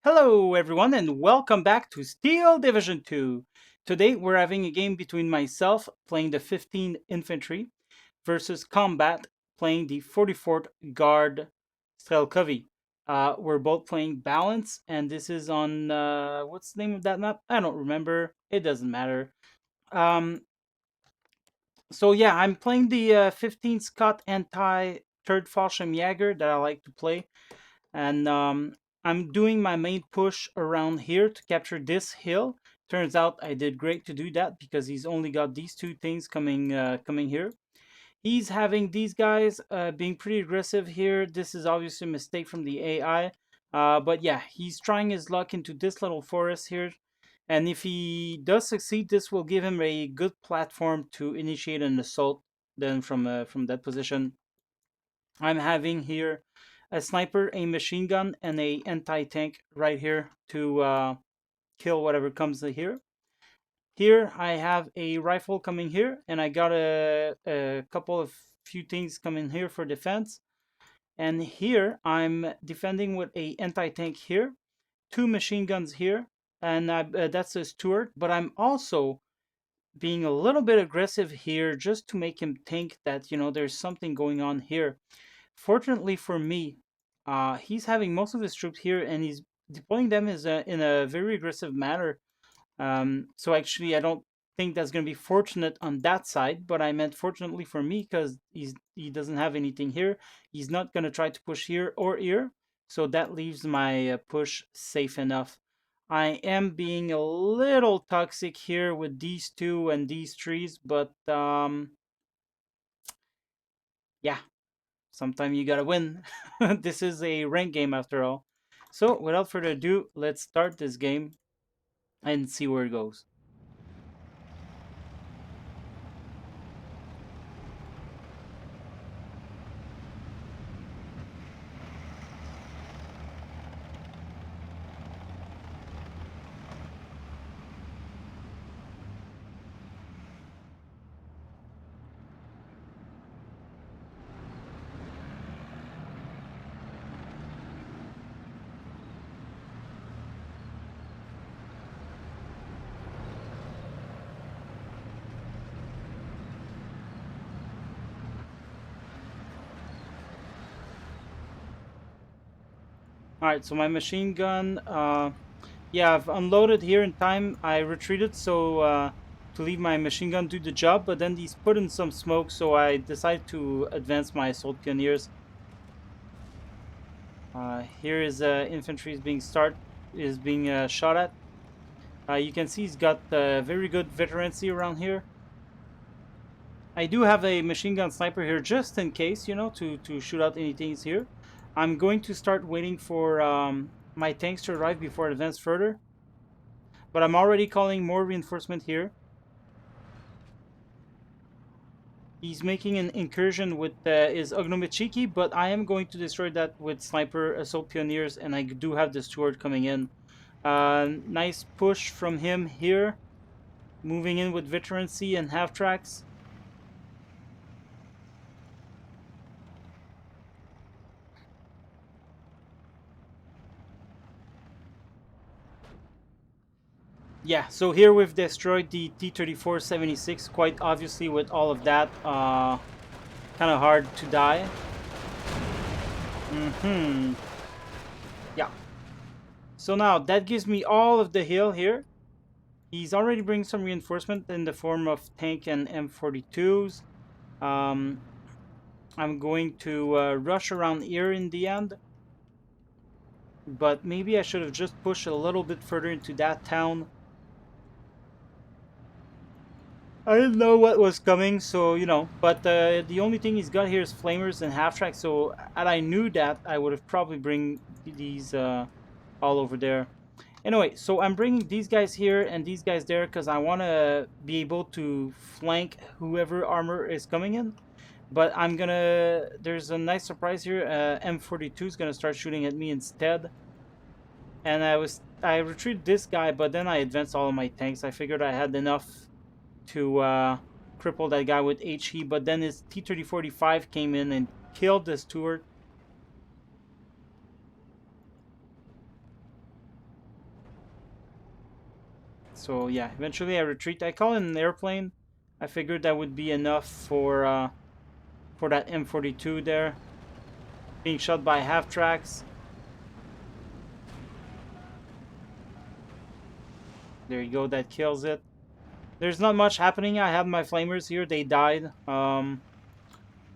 Hello, everyone, and welcome back to Steel Division 2. Today, we're having a game between myself playing the 15th Infantry versus Combat playing the 44th Guard Strelkovy. We're both playing Balance, and this is on what's the name of that map? I don't remember. It doesn't matter. Um, so, yeah, I'm playing the 15 Scott anti 3rd Fallschirmjäger that I like to play. And I'm doing my main push around here to capture this hill. Turns out I did great to do that because he's only got these two things coming here. He's having these guys being pretty aggressive here. This is obviously a mistake from the AI. But yeah, he's trying his luck into this little forest here. And if he does succeed, this will give him a good platform to initiate an assault then from that position. I'm having here a sniper, a machine gun, and a anti-tank right here to kill whatever comes here. Here I have a rifle coming here, and I got a couple of few things coming here for defense. And here I'm defending with a anti-tank here, two machine guns here, and that's a Stuart. But I'm also being a little bit aggressive here just to make him think that there's something going on here. Fortunately for me, he's having most of his troops here, and he's deploying them in a very aggressive manner. So actually, I don't think that's going to be fortunate on that side, but I meant fortunately for me because he doesn't have anything here. He's not going to try to push here or here, so that leaves my push safe enough. I am being a little toxic here with these two and these trees, but yeah, sometimes you gotta win. This is a rank game after all. So without further ado, let's start this game and see where it goes. All right, so my machine gun, yeah, I've unloaded here in time. I retreated so to leave my machine gun do the job, but then these put in some smoke, so I decided to advance my assault pioneers. Here is infantry is being shot at. You can see he's got very good veterancy around here. I do have a machine gun sniper here just in case, to shoot out anything here. I'm going to start waiting for my tanks to arrive before I advance further. But I'm already calling more reinforcement here. He's making an incursion with his Ognomichiki, but I am going to destroy that with sniper assault pioneers, and I do have the Steward coming in. Nice push from him here. Moving in with veterancy and half tracks. Yeah, so here we've destroyed the T-34-76, quite obviously with all of that. Kind of hard to die. Yeah. So now, that gives me all of the hill here. He's already bringing some reinforcement in the form of tank and M42s. Um, I'm going to rush around here in the end. But maybe I should have just pushed a little bit further into that town. I didn't know what was coming, so, but the only thing he's got here is flamers and half-tracks, so had I knew that, I would have probably bring these all over there. Anyway, so I'm bringing these guys here and these guys there because I want to be able to flank whoever armor is coming in. But there's a nice surprise here. M42 is gonna start shooting at me instead. And I retreated this guy, but then I advanced all of my tanks. I figured I had enough to cripple that guy with HE, but then his T-3045 came in and killed the Steward. So yeah, eventually I retreat. I call it an airplane. I figured that would be enough for that M42 there. Being shot by half tracks. There you go, that kills it. There's not much happening. I have my flamers here. They died.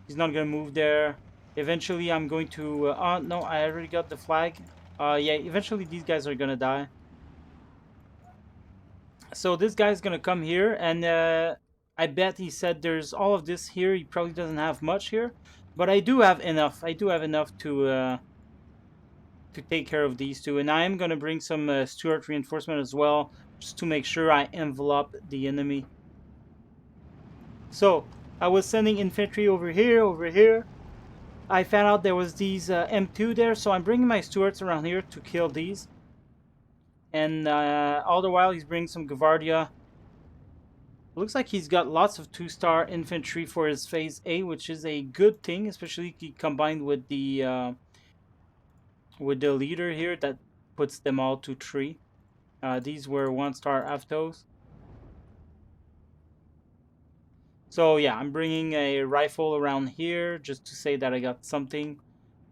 He's not gonna move there. Eventually, I'm going to. No, I already got the flag. Yeah. Eventually, these guys are gonna die. So this guy's gonna come here, and I bet he said there's all of this here. He probably doesn't have much here, but I do have enough. I do have enough to take care of these two, and I am gonna bring some Stuart reinforcement as well, just to make sure I envelop the enemy. So I was sending infantry over here, over here. I found out there was these M2 there, so I'm bringing my Stuarts around here to kill these. And all the while he's bringing some Gavardia. Looks like he's got lots of 2-star infantry for his phase A, which is a good thing, especially combined with the leader here that puts them all to 3. These were 1-star Avtos. So yeah, I'm bringing a rifle around here just to say that I got something,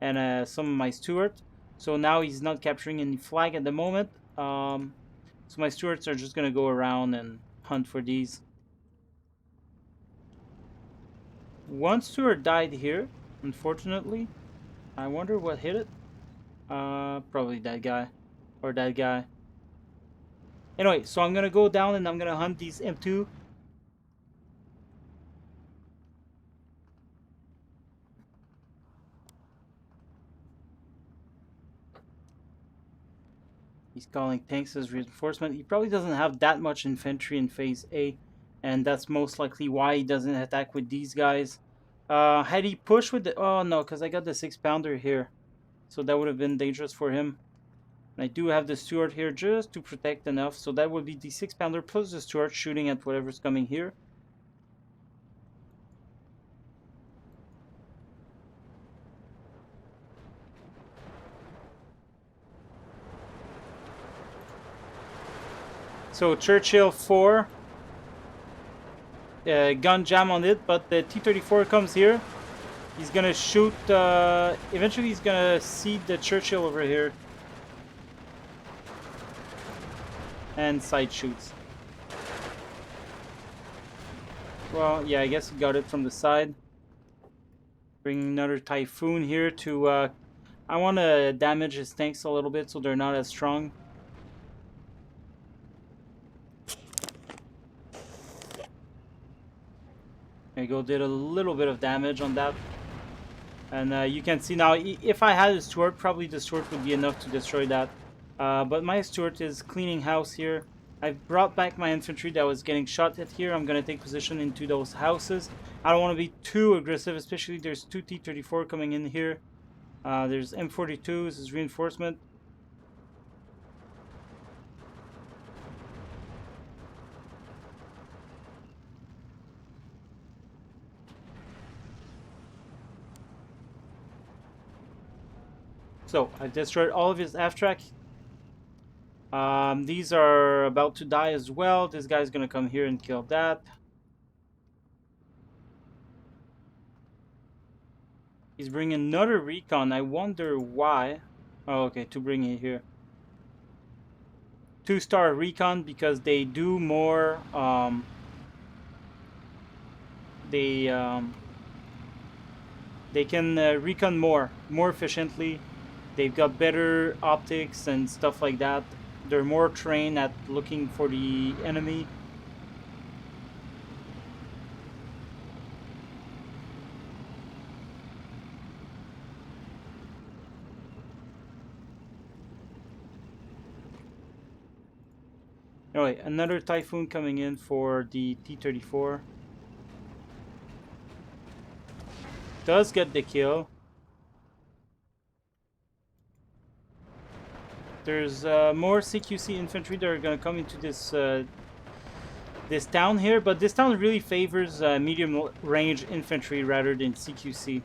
and some of my Stuart. So now he's not capturing any flag at the moment. So my Stuarts are just gonna go around and hunt for these. One Stuart died here, unfortunately. I wonder what hit it. Probably that guy or that guy. Anyway, so I'm gonna go down and I'm gonna hunt these M2. He's calling tanks as reinforcement. He probably doesn't have that much infantry in phase A, and that's most likely why he doesn't attack with these guys. Had he pushed with the... Oh no, because I got the 6-pounder here, so that would have been dangerous for him. And I do have the Stuart here just to protect enough, so that would be the 6-pounder plus the Stuart shooting at whatever's coming here. So Churchill 4, gun jam on it, but the T-34 comes here. He's gonna shoot, eventually he's gonna seed the Churchill over here. And side shoots. Well, yeah, I guess he got it from the side. Bring another Typhoon here to, I want to damage his tanks a little bit so they're not as strong. There you go, did a little bit of damage on that. And you can see now, if I had a Stuart, probably the Stuart would be enough to destroy that. But my Stuart is cleaning house here. I've brought back my infantry that was getting shot at here. I'm going to take position into those houses. I don't want to be too aggressive, especially there's 2 T-34 coming in here. There's M42, this is reinforcement. So, I've destroyed all of his aft-track. These are about to die as well. This guy's gonna come here and kill that. He's bringing another recon. I wonder why. Oh, okay, to bring it here. 2-star recon because they do more. They can recon more efficiently. They've got better optics and stuff like that. They're more trained at looking for the enemy. Anyway, another Typhoon coming in for the T-34. Does get the kill. There's more CQC infantry that are going to come into this this town here, but this town really favors medium range infantry rather than CQC.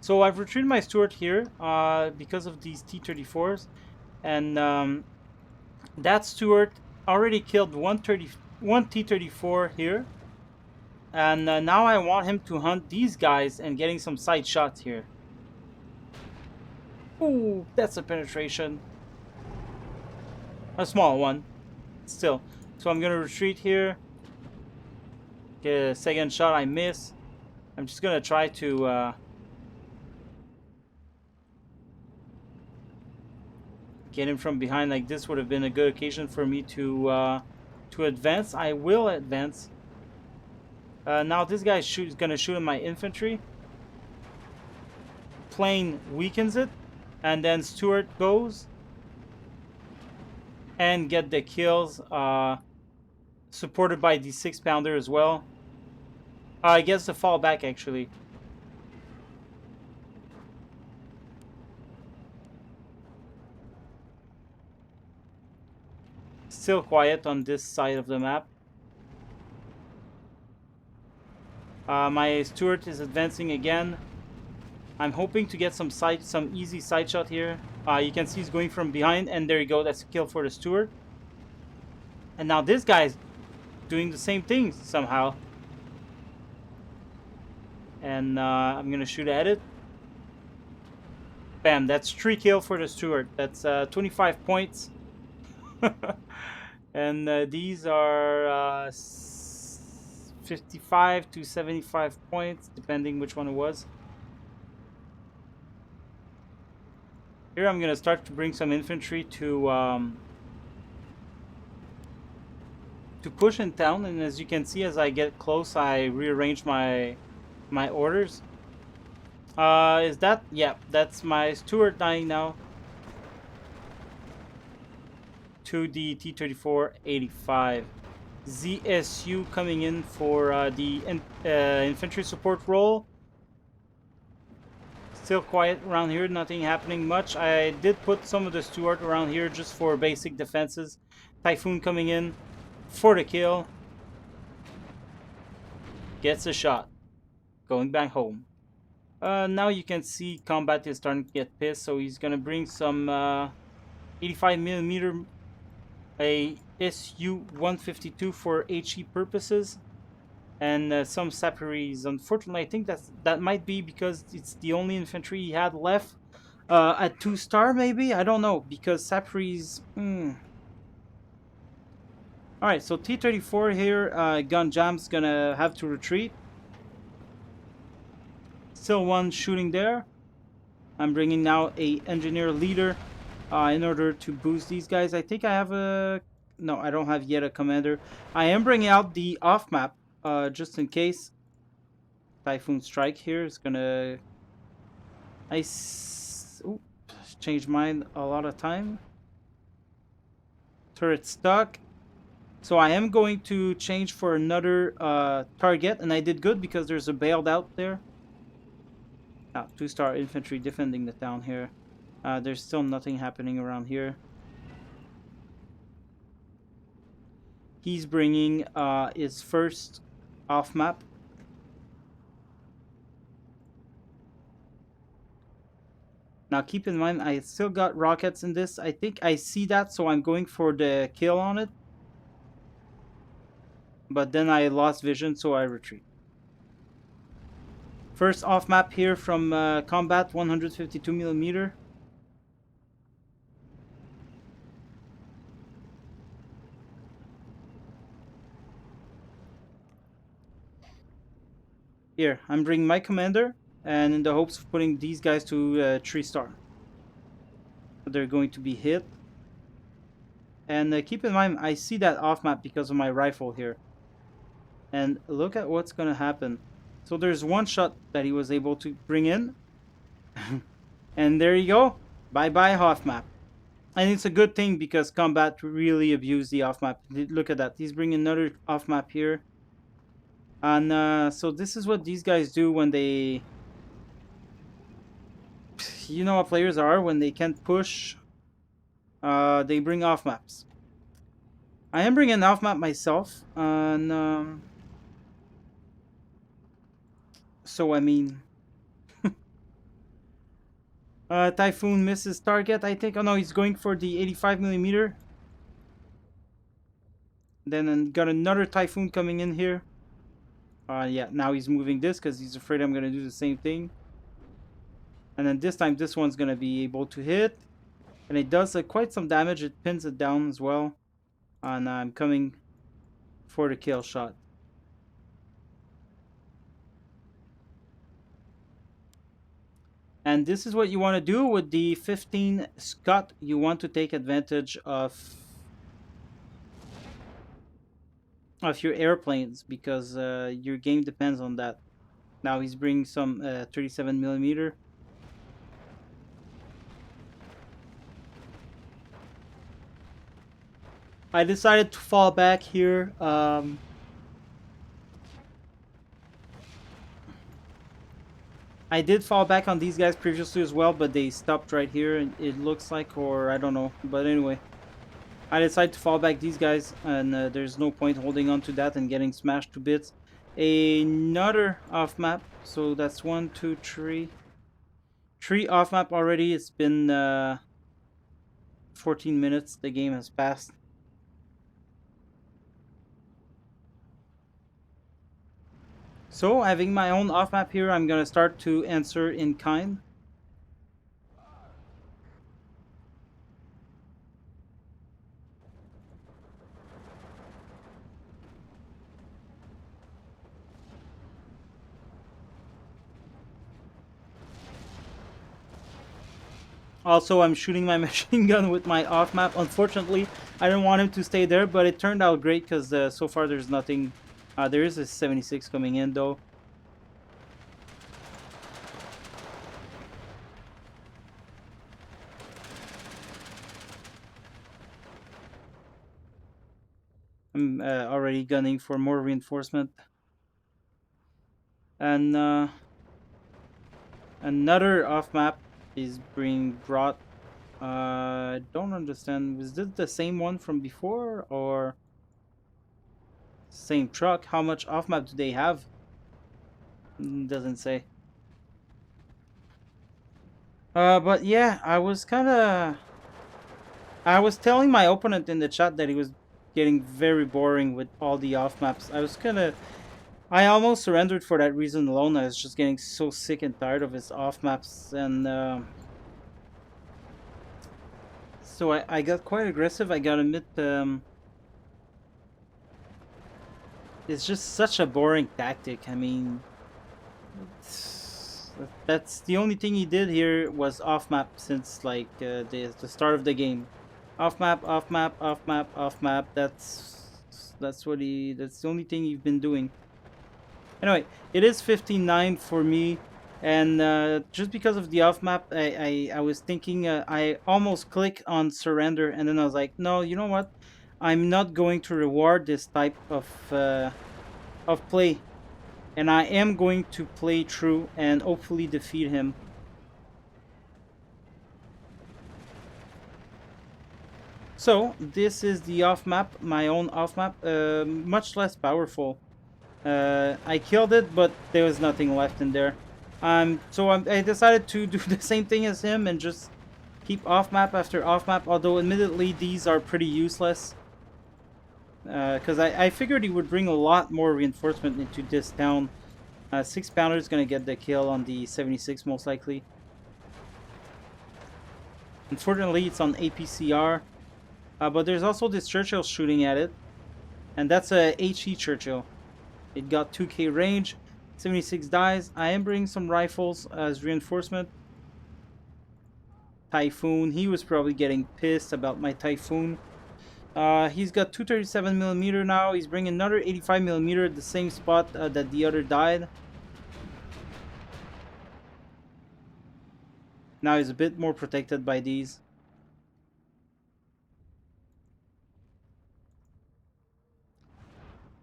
So I've retreated my Stuart here because of these T-34s. And that Stuart already killed one T-34 here. And now I want him to hunt these guys and getting some side shots here. Ooh, that's a penetration. A small one, still. So I'm gonna retreat here. Get a second shot, I miss. I'm just gonna try to get him from behind. Like this would have been a good occasion for me to advance. I will advance. Now this guy is gonna shoot at my infantry. Plane weakens it, and then Stuart goes and get the kills. Supported by the 6-pounder as well. I guess the fallback actually. Still quiet on this side of the map. My Stuart is advancing again. I'm hoping to get some easy side shot here. You can see he's going from behind, and there you go. That's a kill for the Stuart. And now this guy's doing the same thing somehow. And I'm gonna shoot at it. Bam! That's 3 kills for the Stuart. That's 25 points. And these are 55 to 75 points, depending which one it was. Here I'm gonna start to bring some infantry to push in town, and as you can see, as I get close, I rearrange my orders. Is that? Yeah, that's my Stuart dying now. To the T-34-85. ZSU coming in for the infantry support role. Still quiet around here, nothing happening much. I did put some of the Stuart around here just for basic defenses. Typhoon coming in for the kill. Gets a shot. Going back home. Now you can see Combat is starting to get pissed, so he's gonna bring some 85mm a SU-152 for HE purposes, and some Saparis. Unfortunately, I think that might be because it's the only infantry he had left at 2-star, maybe? I don't know, because Saparis... Alright, so T-34 here, Gun Jam's gonna have to retreat. Still one shooting there. I'm bringing now a engineer leader in order to boost these guys. I think I have a... No, I don't have yet a commander. I am bringing out the off-map just in case. Typhoon Strike here is gonna... Ooh, changed mine a lot of time. Turret stuck. So I am going to change for another target, and I did good because there's a bailed out there. 2-star infantry defending the town here. There's still nothing happening around here. He's bringing his first off map. Now keep in mind, I still got rockets in this. I think I see that, so I'm going for the kill on it. But then I lost vision, so I retreat. First off map here from Combat, 152mm. Here, I'm bringing my commander, and in the hopes of putting these guys to 3-star. They're going to be hit. And keep in mind, I see that off map because of my rifle here. And look at what's going to happen. So there's one shot that he was able to bring in. And there you go. Bye-bye off map. And it's a good thing because Combat really abused the off map. Look at that. He's bringing another off map here. And so this is what these guys do when they... You know how players are when they can't push. They bring off maps. I am bringing an off map myself. And... So I mean... Typhoon misses target, I think. Oh no, he's going for the 85 millimeter. Then got another Typhoon coming in here. Yeah, now he's moving this because he's afraid I'm going to do the same thing. And then this time, this one's going to be able to hit. And it does quite some damage. It pins it down as well. And I'm coming for the kill shot. And this is what you want to do with the 15 Scott. You want to take advantage of your airplanes because your game depends on that. Now he's bringing some 37 millimeter. I decided to fall back here. I did fall back on these guys previously as well, but they stopped right here, it looks like, or I don't know. But anyway, I decided to fall back these guys, and there's no point holding on to that and getting smashed to bits. Another off map, so that's 1, 2, 3. 3 off map already. It's been 14 minutes. The game has passed. So, having my own off map here, I'm gonna start to answer in kind. Also, I'm shooting my machine gun with my off map. Unfortunately, I didn't want him to stay there, but it turned out great because so far there's nothing. There is a 76 coming in though. I'm already gunning for more reinforcement. And another off map is being brought. I don't understand. Was this the same one from before or same truck? How much off map do they have? Doesn't say. But yeah, I was telling my opponent in the chat that he was getting very boring with all the off maps. I almost surrendered for that reason alone. I was just getting so sick and tired of his off maps, and so I got quite aggressive. I gotta admit, it's just such a boring tactic. I mean, that's the only thing he did here was off map since like the start of the game. Off map, off map, off map, off map. That's the only thing you've been doing. Anyway, it is 15-9 for me, and just because of the off map, I was thinking I almost click on surrender, and then I was like, no, you know what? I'm not going to reward this type of play, and I am going to play through and hopefully defeat him. So this is the off map, my own off map, much less powerful. I killed it, but there was nothing left in there. I decided to do the same thing as him and just keep off map after off map. Although admittedly these are pretty useless, because I figured he would bring a lot more reinforcement into this town. 6-pounder is gonna get the kill on the 76 most likely. Unfortunately, it's on APCR. But there's also this Churchill shooting at it. And that's a HE Churchill. It got 2k range, 76 dies. I am bringing some rifles as reinforcement. Typhoon, he was probably getting pissed about my Typhoon. He's got 237mm now. He's bringing another 85mm at the same spot that the other died. Now he's a bit more protected by these.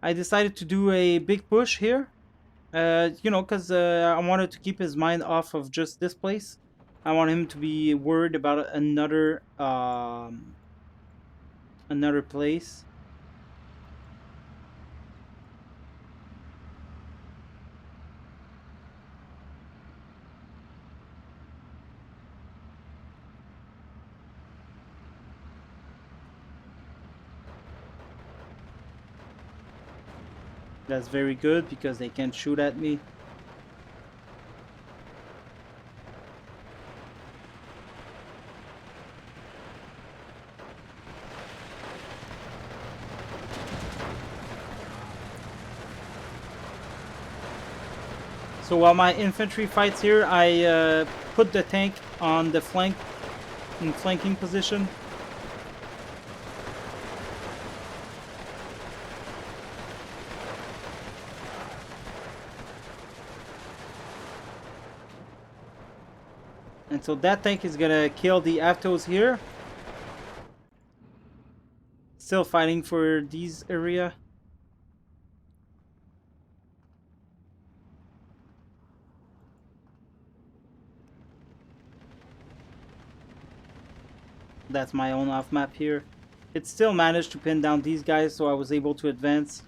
I decided to do a big push here. Because I wanted to keep his mind off of just this place. I want him to be worried about another place. That's very good because they can't shoot at me. So while my infantry fights here, I put the tank on the flank, in flanking position. And so that tank is gonna kill the Avtos here. Still fighting for these area. That's my own off map here. It still managed to pin down these guys, so I was able to advance.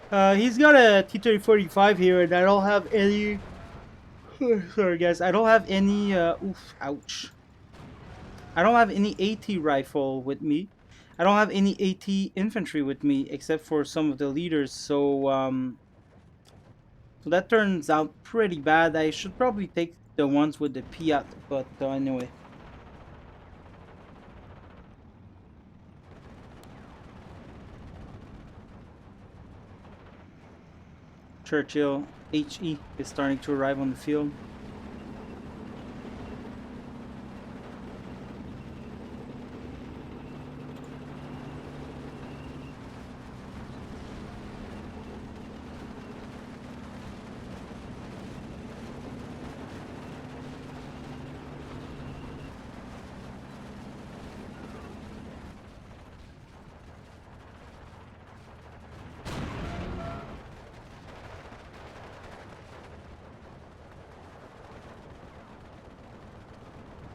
He's got a T-3045 here, and I don't have any... Sorry guys, I don't have any... Oof, ouch. I don't have any AT rifle with me. I don't have any AT infantry with me, except for some of the leaders, so that turns out pretty bad. I should probably take the ones with the Piat, but anyway. Churchill HE is starting to arrive on the field.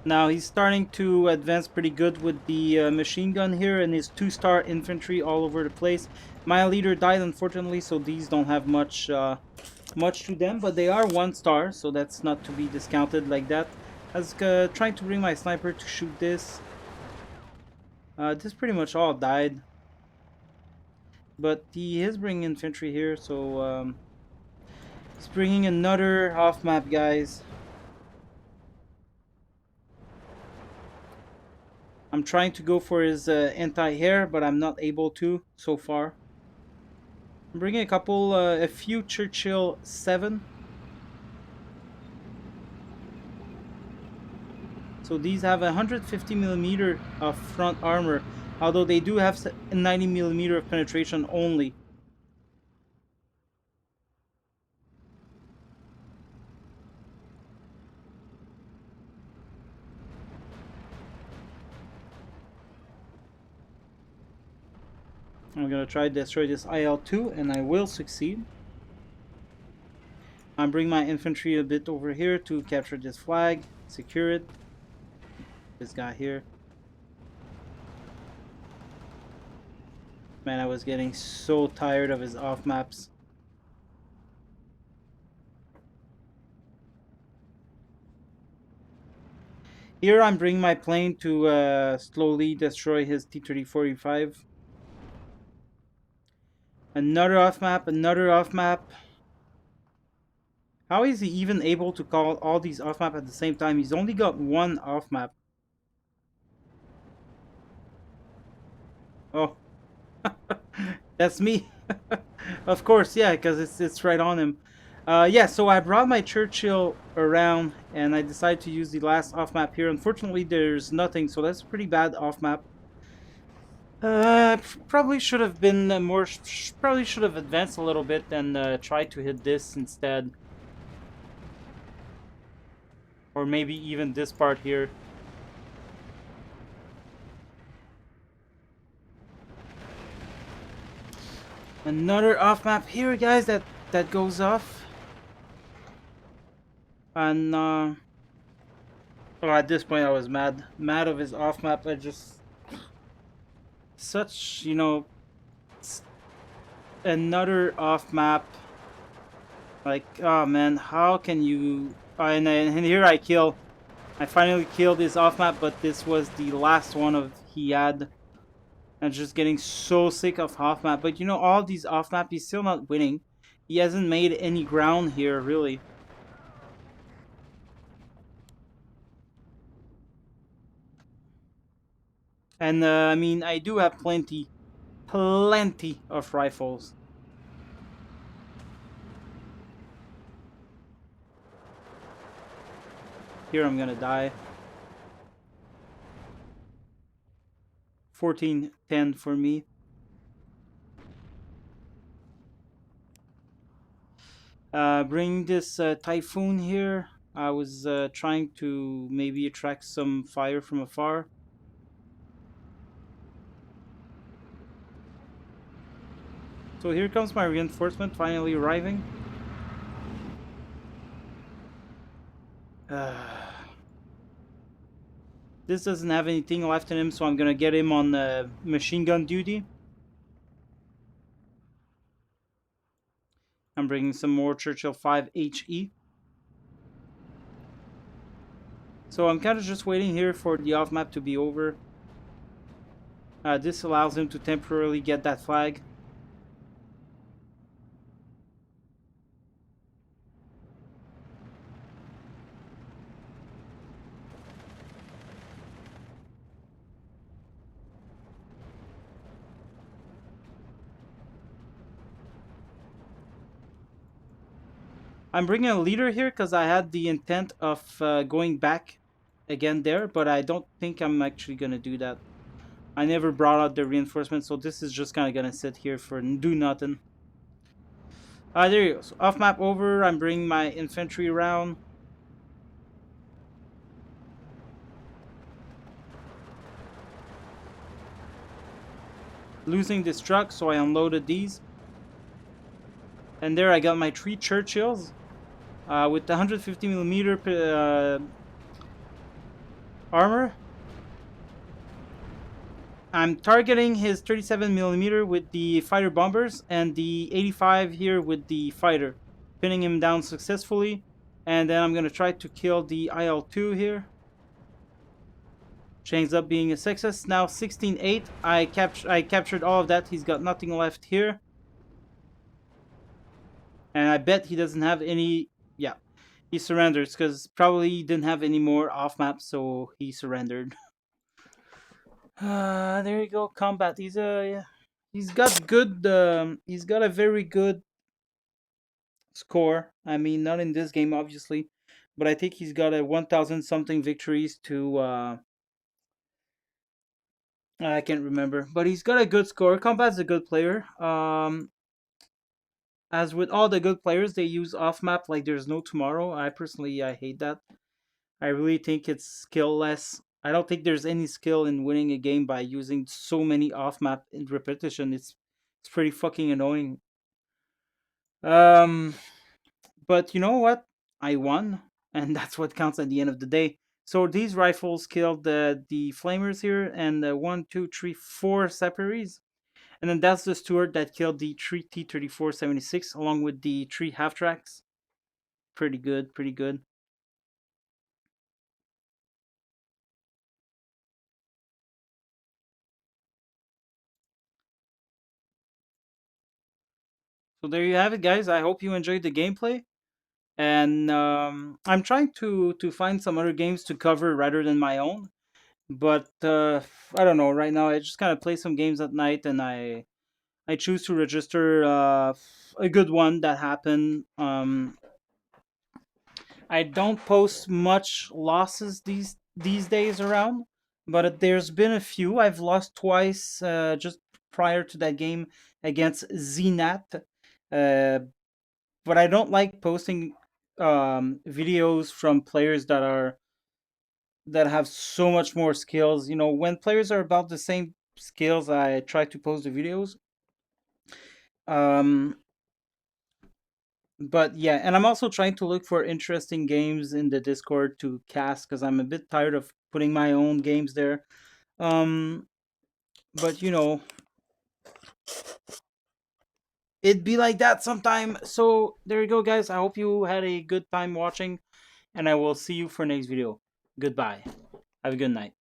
Now he's starting to advance pretty good with the machine gun here and his 2-star infantry all over the place. My leader died unfortunately, so these don't have much much to them, but they are 1-star, so that's not to be discounted like that. I was trying to bring my sniper to shoot this. This pretty much all died. But he is bringing infantry here, so he's bringing another off-map, guys. I'm trying to go for his anti-air, but I'm not able to so far. I'm bringing a few Churchill 7. So these have 150mm of front armor, although they do have 90mm of penetration only. I'm gonna try to destroy this IL-2 and I will succeed. I'm bringing my infantry a bit over here to capture this flag, secure it. This guy here. Man, I was getting so tired of his off maps. Here I'm bringing my plane to slowly destroy his T-3045. Another off map, another off map. How is he even able to call all these off map at the same time? He's only got one off map. Oh, that's me. Of course, yeah, because it's right on him. Yeah, so I brought my Churchill around and I decided to use the last off map here. Unfortunately, there's nothing, so that's a pretty bad off map. Probably should have been more. Probably should have advanced a little bit and tried to hit this instead, or maybe even this part here. Another off map here, guys. That goes off, and oh, at this point I was mad of his off map. I just. Such, you know, another off map. Like, oh man, how can you? And here I finally killed this off map, but this was the last one of he had. I'm just getting so sick of off map. But you know, all these off map, he's still not winning. He hasn't made any ground here, really. And I mean, I do have plenty of rifles. Here I'm gonna die. 14-10 for me. Bring this typhoon here. I was trying to maybe attract some fire from afar. So here comes my reinforcement finally arriving. This doesn't have anything left in him, so I'm gonna get him on machine gun duty. I'm bringing some more Churchill 5 HE. So I'm kind of just waiting here for the off map to be over. This allows him to temporarily get that flag. I'm bringing a leader here because I had the intent of going back again there, but I don't think I'm actually going to do that. I never brought out the reinforcement, so this is just kind of going to sit here for do nothing. There you go. So off map over. I'm bringing my infantry around. Losing this truck, so I unloaded these. And there I got my 3 Churchills with the 150mm armor. I'm targeting his 37mm with the fighter bombers and the 85 here with the fighter, pinning him down successfully. And then I'm going to try to kill the IL-2 here. Which ends up being a success. Now 16-8. I captured all of that. He's got nothing left here. And I bet he doesn't have any... Yeah, he surrenders because probably he didn't have any more off map, so he surrendered. There you go, KOMBAT. He's got good. He's got a very good score. I mean, not in this game, obviously, but I think he's got a 1,000 something victories to. I can't remember, but he's got a good score. KOMBAT's a good player. As with all the good players, they use off map like there's no tomorrow. I hate that. I really think it's skill less. I don't think there's any skill in winning a game by using so many off map in repetition. It's pretty fucking annoying. Um, but you know what? I won, and that's what counts at the end of the day. So these rifles killed the flamers here, and the 1, 2, 3, 4 Separies. And then that's the Stuart that killed the 3 T-34-76 along with the 3 half tracks. Pretty good, pretty good. So there you have it, guys. I hope you enjoyed the gameplay. And I'm trying to find some other games to cover rather than my own. But I don't know. Right now, I just kind of play some games at night, and I choose to register a good one that happened. I don't post much losses these days around, but there's been a few. I've lost twice just prior to that game against Zenat. Uh, but I don't like posting videos from players that have so much more skills. You know, when players are about the same skills, I try to post the videos. Um, but yeah, and I'm also trying to look for interesting games in the Discord to cast because I'm a bit tired of putting my own games there. Um, but you know, it'd be like that sometime. So there you go, guys. I hope you had a good time watching, and I will see you for next video. Goodbye. Have a good night.